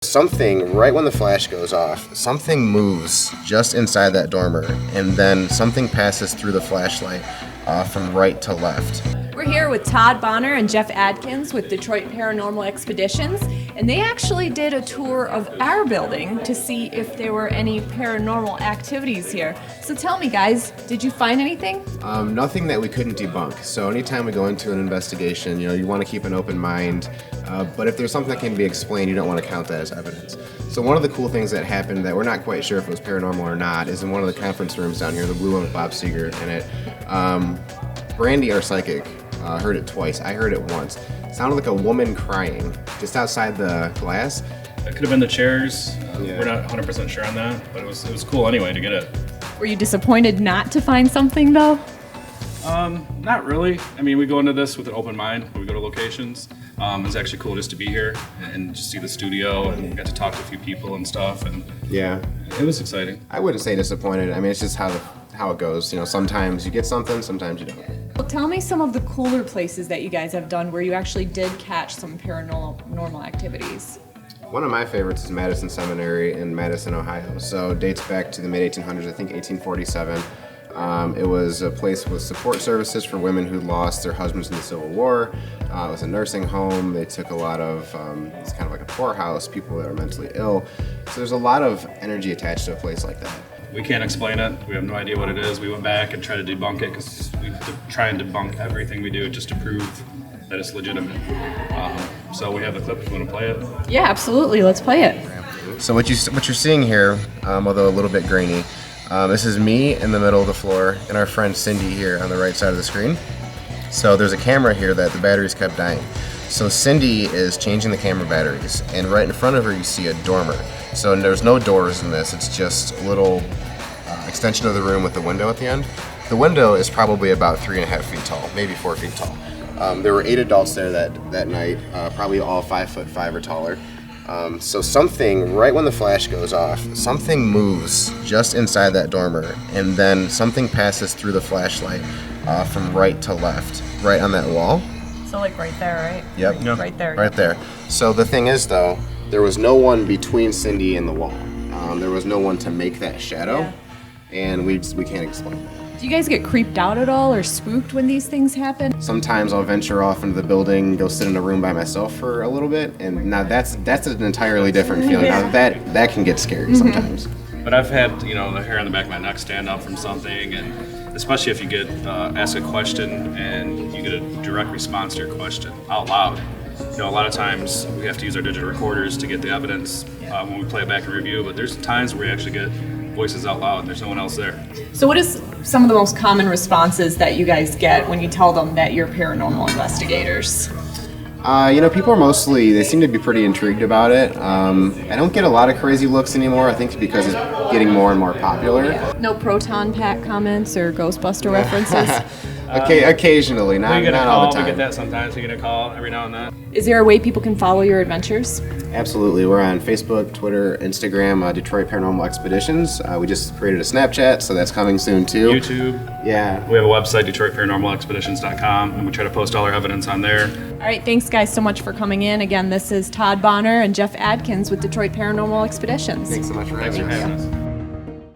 Something, right when the flash goes off, something moves just inside that dormer, and then something passes through the flashlight from right to left. We're here with Todd Bonner and Jeff Adkins with Detroit Paranormal Expeditions, and they actually did a tour of our building to see if there were any paranormal activities here. So tell me, guys, did you find anything? Nothing that we couldn't debunk. So anytime we go into an investigation, you want to keep an open mind, but if there's something that can be explained, you don't want to count that as evidence. So one of the cool things that happened that we're not quite sure if it was paranormal or not is in one of the conference rooms down here, the blue one with Bob Seger in it. Brandy, our psychic, heard it twice. I heard it once. It sounded like a woman crying just outside the glass. It could have been the chairs. We're not 100% sure on that, but it was cool anyway to get it. Were you disappointed not to find something, though? Not really. I mean, we go into this with an open mind when we go to locations. It's actually cool just to be here and just see the studio and get to talk to a few people and stuff. And Yeah. it was exciting. I wouldn't say disappointed. I mean, it's just how it goes. Sometimes you get something, sometimes you don't. Well, tell me some of the cooler places that you guys have done where you actually did catch some paranormal activities. One of my favorites is Madison Seminary in Madison, Ohio. So it dates back to the mid-1800s, I think 1847. It was a place with support services for women who lost their husbands in the Civil War. It was a nursing home. They took a lot of, it's kind of like a poorhouse, people that were mentally ill. So there's a lot of energy attached to a place like that. We can't explain it. We have no idea what it is. We went back and tried to debunk it because we try and debunk everything we do just to prove that it's legitimate. So we have the clip if you want to play it. Yeah, absolutely. Let's play it. So what you're seeing here, although a little bit grainy, this is me in the middle of the floor and our friend Cindy here on the right side of the screen. So there's a camera here that the batteries kept dying. So Cindy is changing the camera batteries, and right in front of her you see a dormer. So there's no doors in this, it's just a little extension of the room with the window at the end. The window is probably about 3.5 feet tall, maybe 4 feet tall. There were 8 adults there that night, probably all 5'5" or taller. So something, right when the flash goes off, something moves just inside that dormer, and then something passes through the flashlight from right to left, right on that wall. So like right there, right? Yep. Yep. Right there. Right there. So the thing is, though, there was no one between Cindy and the wall. There was no one to make that shadow, and we can't explain that. Do you guys get creeped out at all or spooked when these things happen? Sometimes I'll venture off into the building, go sit in a room by myself for a little bit, and now that's an entirely different feeling. Yeah. Now that can get scary sometimes. But I've had, the hair on the back of my neck stand up from something, and especially if you get asked a question and you get a direct response to your question out loud. A lot of times we have to use our digital recorders to get the evidence when we play it back and review, but there's times where we actually get voices out loud and there's no one else there. So what is some of the most common responses that you guys get when you tell them that you're paranormal investigators? People are mostly, they seem to be pretty intrigued about it. I don't get a lot of crazy looks anymore, I think because it's getting more and more popular. No proton pack comments or Ghostbuster references? Occasionally, not all the time. We get that sometimes. We get a call every now and then. Is there a way people can follow your adventures? Absolutely. We're on Facebook, Twitter, Instagram, Detroit Paranormal Expeditions. We just created a Snapchat, so that's coming soon too. YouTube. Yeah. We have a website, DetroitParanormalExpeditions.com, and we try to post all our evidence on there. All right, thanks guys so much for coming in. Again, this is Todd Bonner and Jeff Adkins with Detroit Paranormal Expeditions. Thanks so much for having us.